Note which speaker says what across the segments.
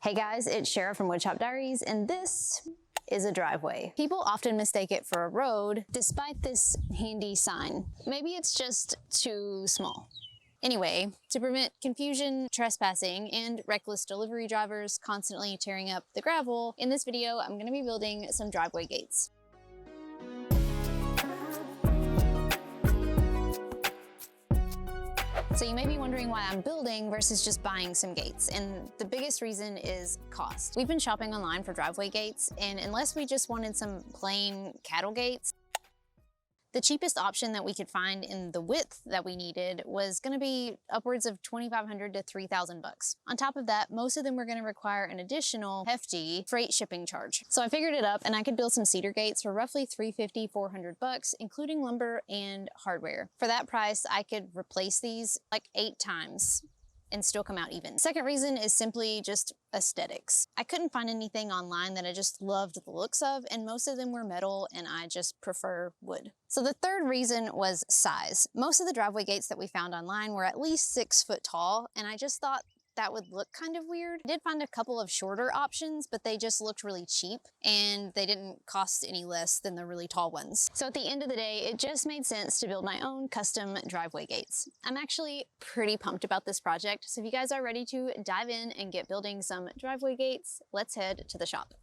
Speaker 1: Hey guys, it's Shara from Woodshop Diaries, and this is a driveway. People often mistake it for a road, despite this handy sign. Maybe it's just too small. Anyway, to prevent confusion, trespassing, and reckless delivery drivers constantly tearing up the gravel, in this video, I'm gonna be building some driveway gates. So you may be wondering why I'm building versus just buying some gates, and the biggest reason is cost. We've been shopping online for driveway gates, and unless we just wanted some plain cattle gates, the cheapest option that we could find in the width that we needed was gonna be upwards of $2,500 to $3,000. On top of that, most of them were gonna require an additional hefty freight shipping charge. So I figured it up and I could build some cedar gates for roughly $350, $400, including lumber and hardware. For that price, I could replace these like 8 times and still come out even. Second reason is simply just aesthetics. I couldn't find anything online that I just loved the looks of, and most of them were metal and I just prefer wood. So the third reason was size. Most of the driveway gates that we found online were at least 6 foot tall, and I just thought that would look kind of weird. I did find a couple of shorter options, but they just looked really cheap and they didn't cost any less than the really tall ones. So at the end of the day, it just made sense to build my own custom driveway gates. I'm actually pretty pumped about this project. So if you guys are ready to dive in and get building some driveway gates, let's head to the shop.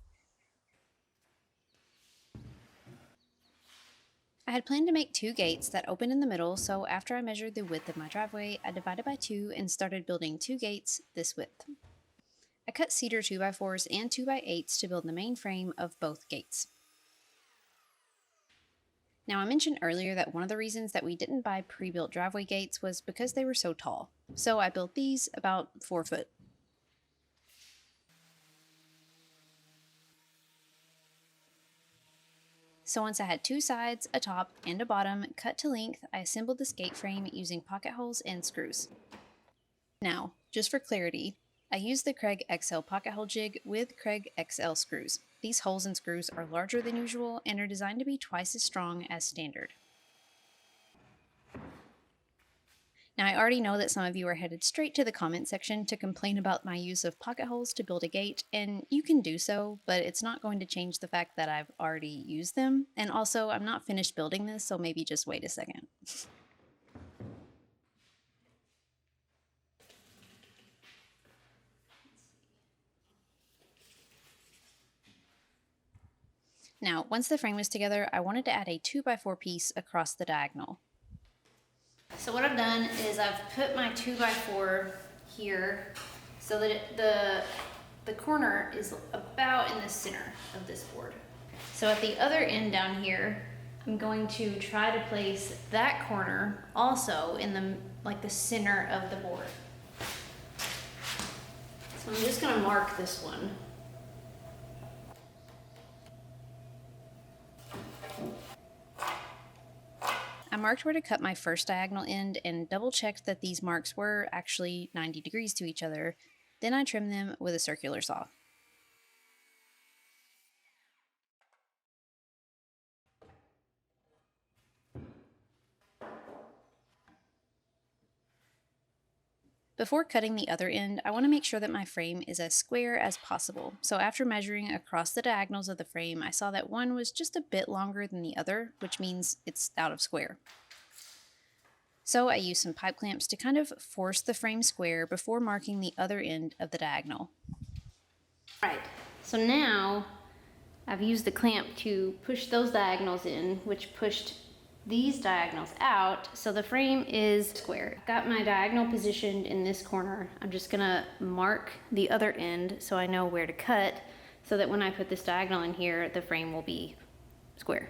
Speaker 1: I had planned to make 2 gates that opened in the middle, so after I measured the width of my driveway, I divided by 2 and started building 2 gates this width. I cut cedar 2x4s and 2x8s to build the main frame of both gates. Now, I mentioned earlier that one of the reasons that we didn't buy pre-built driveway gates was because they were so tall. So I built these about 4 foot. So once I had 2 sides, a top, and a bottom cut to length, I assembled this gate frame using pocket holes and screws. Now, just for clarity, I used the Kreg XL pocket hole jig with Kreg XL screws. These holes and screws are larger than usual and are designed to be twice as strong as standard. Now, I already know that some of you are headed straight to the comment section to complain about my use of pocket holes to build a gate, and you can do so, but it's not going to change the fact that I've already used them. And also, I'm not finished building this, so maybe just wait a second. Now, once the frame was together, I wanted to add a 2x4 piece across the diagonal. So what I've done is I've put my 2x4 here so that the corner is about in the center of this board. So at the other end down here, I'm going to try to place that corner also in the center of the board. So I'm just gonna mark this one. I marked where to cut my first diagonal end and double checked that these marks were actually 90 degrees to each other. Then I trimmed them with a circular saw. Before cutting the other end, I want to make sure that my frame is as square as possible. So after measuring across the diagonals of the frame, I saw that one was just a bit longer than the other, which means it's out of square. So I used some pipe clamps to kind of force the frame square before marking the other end of the diagonal. Right, so now I've used the clamp to push those diagonals in, which pushed these diagonals out, so the frame is square. I've got my diagonal positioned in this corner. I'm just gonna mark the other end so I know where to cut, so that when I put this diagonal in here, the frame will be square.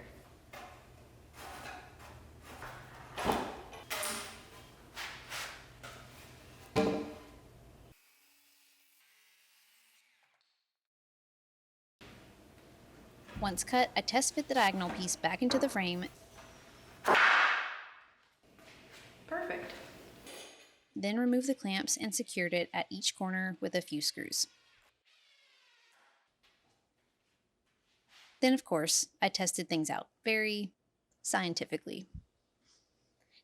Speaker 1: Once cut, I test fit the diagonal piece back into the frame. Perfect. Then removed the clamps and secured it at each corner with a few screws. Then, of course, I tested things out very scientifically.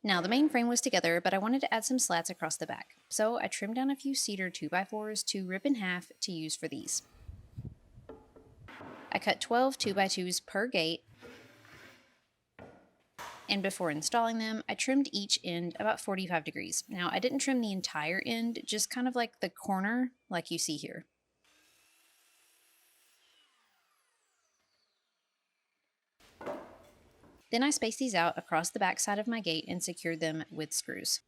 Speaker 1: Now the main frame was together, but I wanted to add some slats across the back. So I trimmed down a few cedar 2x4s to rip in half to use for these. I cut 12 2x2s per gate, and before installing them, I trimmed each end about 45 degrees. Now I didn't trim the entire end, just kind of like the corner like you see here. Then I spaced these out across the back side of my gate and secured them with screws.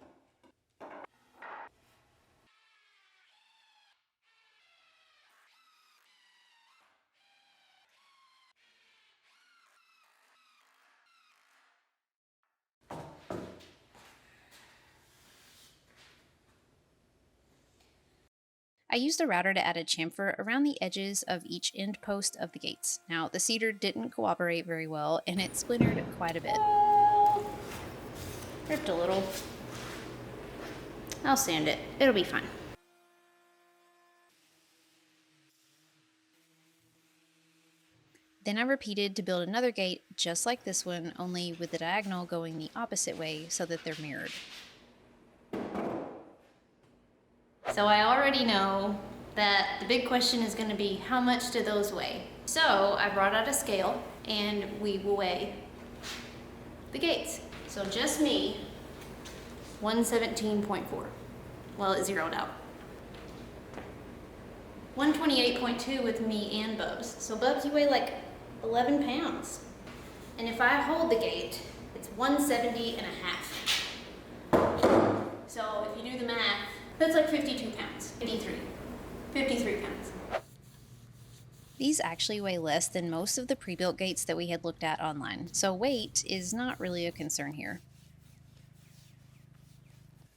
Speaker 1: I used a router to add a chamfer around the edges of each end post of the gates. Now, the cedar didn't cooperate very well, and it splintered quite a bit. Ripped a little. I'll sand it. It'll be fine. Then I repeated to build another gate just like this one, only with the diagonal going the opposite way so that they're mirrored. So I already know that the big question is going to be, how much do those weigh? So I brought out a scale and we will weigh the gates. So just me, 117.4. Well, it zeroed out. 128.2 with me and Bubs. So Bubs, you weigh like 11 pounds. And if I hold the gate, it's 170 and a half. So if you do the math, that's like 52 pounds, 53 pounds. These actually weigh less than most of the pre-built gates that we had looked at online, so weight is not really a concern here.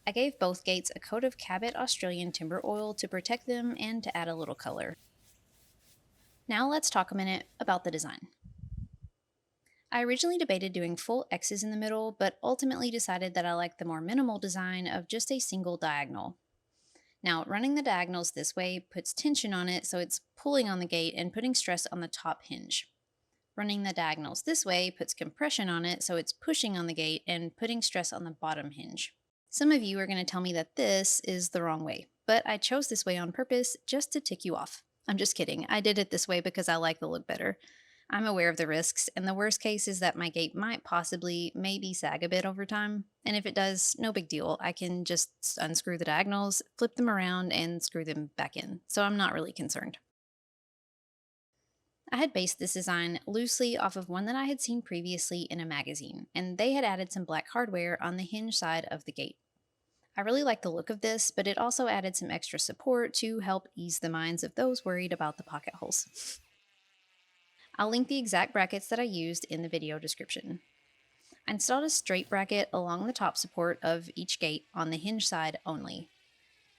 Speaker 1: I gave both gates a coat of Cabot Australian timber oil to protect them and to add a little color. Now let's talk a minute about the design. I originally debated doing full X's in the middle, but ultimately decided that I liked the more minimal design of just a single diagonal. Now, running the diagonals this way puts tension on it, so it's pulling on the gate and putting stress on the top hinge. Running the diagonals this way puts compression on it, so it's pushing on the gate and putting stress on the bottom hinge. Some of you are going to tell me that this is the wrong way, but I chose this way on purpose just to tick you off. I'm just kidding. I did it this way because I like the look better. I'm aware of the risks, and the worst case is that my gate might maybe sag a bit over time. And if it does, no big deal. I can just unscrew the diagonals, flip them around, and screw them back in. So I'm not really concerned. I had based this design loosely off of one that I had seen previously in a magazine, and they had added some black hardware on the hinge side of the gate. I really like the look of this, but it also added some extra support to help ease the minds of those worried about the pocket holes. I'll link the exact brackets that I used in the video description. I installed a straight bracket along the top support of each gate on the hinge side only.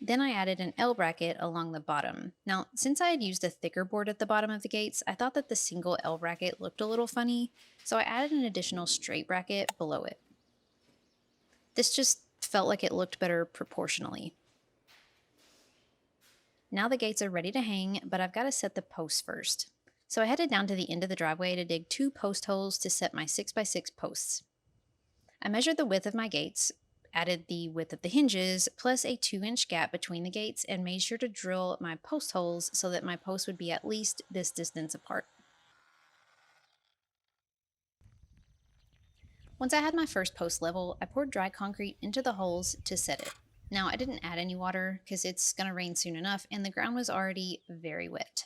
Speaker 1: Then I added an L bracket along the bottom. Now, since I had used a thicker board at the bottom of the gates, I thought that the single L bracket looked a little funny, so I added an additional straight bracket below it. This just felt like it looked better proportionally. Now the gates are ready to hang, but I've got to set the posts first. So I headed down to the end of the driveway to dig 2 post holes to set my 6x6 posts. I measured the width of my gates, added the width of the hinges, plus a 2-inch gap between the gates, and made sure to drill my post holes so that my posts would be at least this distance apart. Once I had my first post level, I poured dry concrete into the holes to set it. Now, I didn't add any water because it's going to rain soon enough, and the ground was already very wet.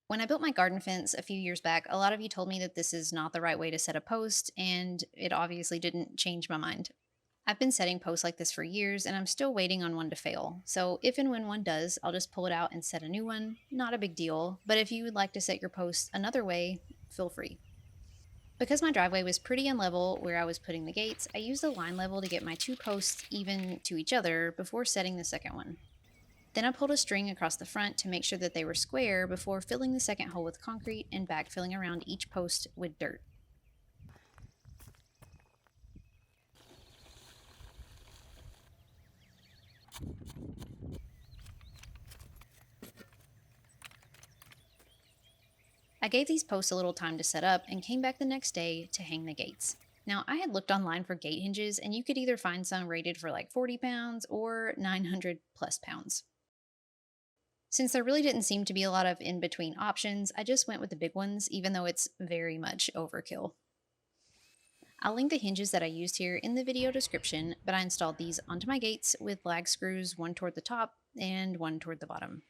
Speaker 1: When I built my garden fence a few years back, a lot of you told me that this is not the right way to set a post, and it obviously didn't change my mind. I've been setting posts like this for years, and I'm still waiting on one to fail. So if and when one does, I'll just pull it out and set a new one. Not a big deal, but if you would like to set your posts another way, feel free. Because my driveway was pretty unlevel where I was putting the gates, I used a line level to get my 2 posts even to each other before setting the second one. Then I pulled a string across the front to make sure that they were square before filling the second hole with concrete and backfilling around each post with dirt. I gave these posts a little time to set up and came back the next day to hang the gates. Now, I had looked online for gate hinges, and you could either find some rated for like 40 pounds or 900 plus pounds. Since there really didn't seem to be a lot of in between options, I just went with the big ones, even though it's very much overkill. I'll link the hinges that I used here in the video description, but I installed these onto my gates with lag screws, one toward the top and one toward the bottom.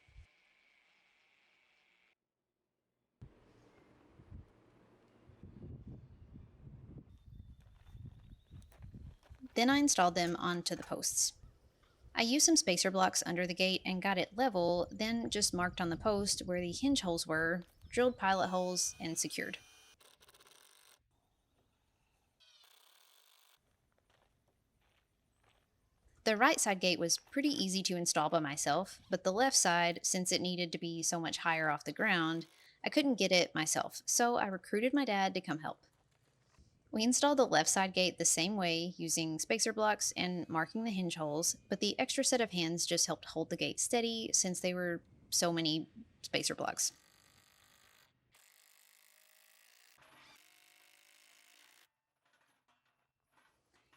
Speaker 1: Then I installed them onto the posts. I used some spacer blocks under the gate and got it level, then just marked on the post where the hinge holes were, drilled pilot holes, and secured. The right side gate was pretty easy to install by myself, but the left side, since it needed to be so much higher off the ground, I couldn't get it myself, so I recruited my dad to come help. We installed the left side gate the same way, using spacer blocks and marking the hinge holes, but the extra set of hands just helped hold the gate steady since they were so many spacer blocks.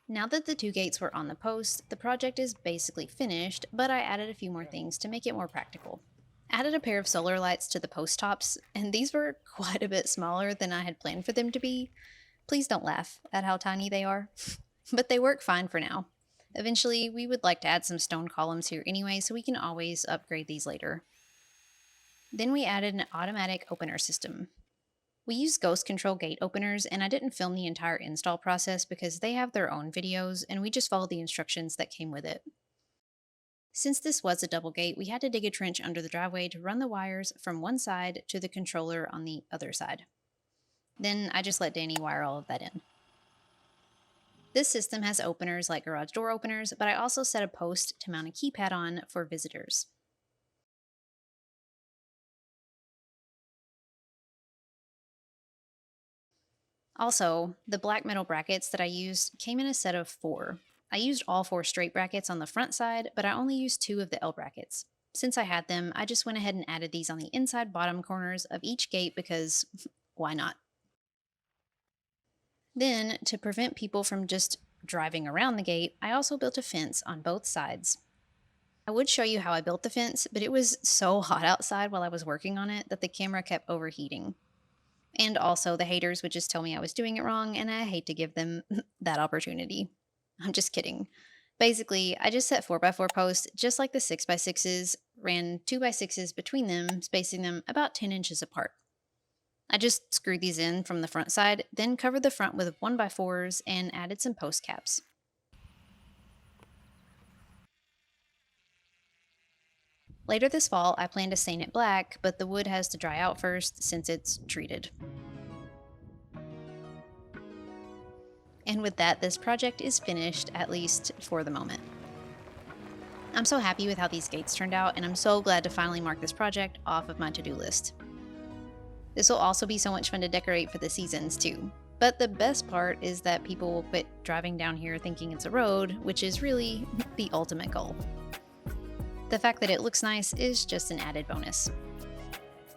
Speaker 1: Now that the two gates were on the post, the project is basically finished, but I added a few more things to make it more practical. Added a pair of solar lights to the post tops, and these were quite a bit smaller than I had planned for them to be. Please don't laugh at how tiny they are, but they work fine for now. Eventually, we would like to add some stone columns here anyway, so we can always upgrade these later. Then we added an automatic opener system. We use ghost control gate openers, and I didn't film the entire install process because they have their own videos, and we just followed the instructions that came with it. Since this was a double gate, we had to dig a trench under the driveway to run the wires from one side to the controller on the other side. Then I just let Danny wire all of that in. This system has openers like garage door openers, but I also set a post to mount a keypad on for visitors. Also, the black metal brackets that I used came in a set of 4. I used all 4 straight brackets on the front side, but I only used 2 of the L brackets. Since I had them, I just went ahead and added these on the inside bottom corners of each gate because why not? Then, to prevent people from just driving around the gate, I also built a fence on both sides. I would show you how I built the fence, but it was so hot outside while I was working on it that the camera kept overheating. And also, the haters would just tell me I was doing it wrong, and I hate to give them that opportunity. I'm just kidding. Basically, I just set 4x4 posts, just like the 6x6s, ran 2x6s between them, spacing them about 10 inches apart. I just screwed these in from the front side, then covered the front with 1x4s and added some post caps. Later this fall, I plan to stain it black, but the wood has to dry out first since it's treated. And with that, this project is finished, at least for the moment. I'm so happy with how these gates turned out, and I'm so glad to finally mark this project off of my to-do list. This will also be so much fun to decorate for the seasons too. But the best part is that people will quit driving down here thinking it's a road, which is really the ultimate goal. The fact that it looks nice is just an added bonus.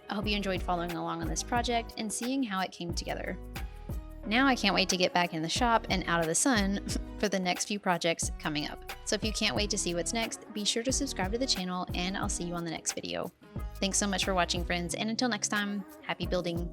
Speaker 1: I hope you enjoyed following along on this project and seeing how it came together. Now I can't wait to get back in the shop and out of the sun for the next few projects coming up. So if you can't wait to see what's next, be sure to subscribe to the channel and I'll see you on the next video. Thanks so much for watching, friends, and until next time, happy building!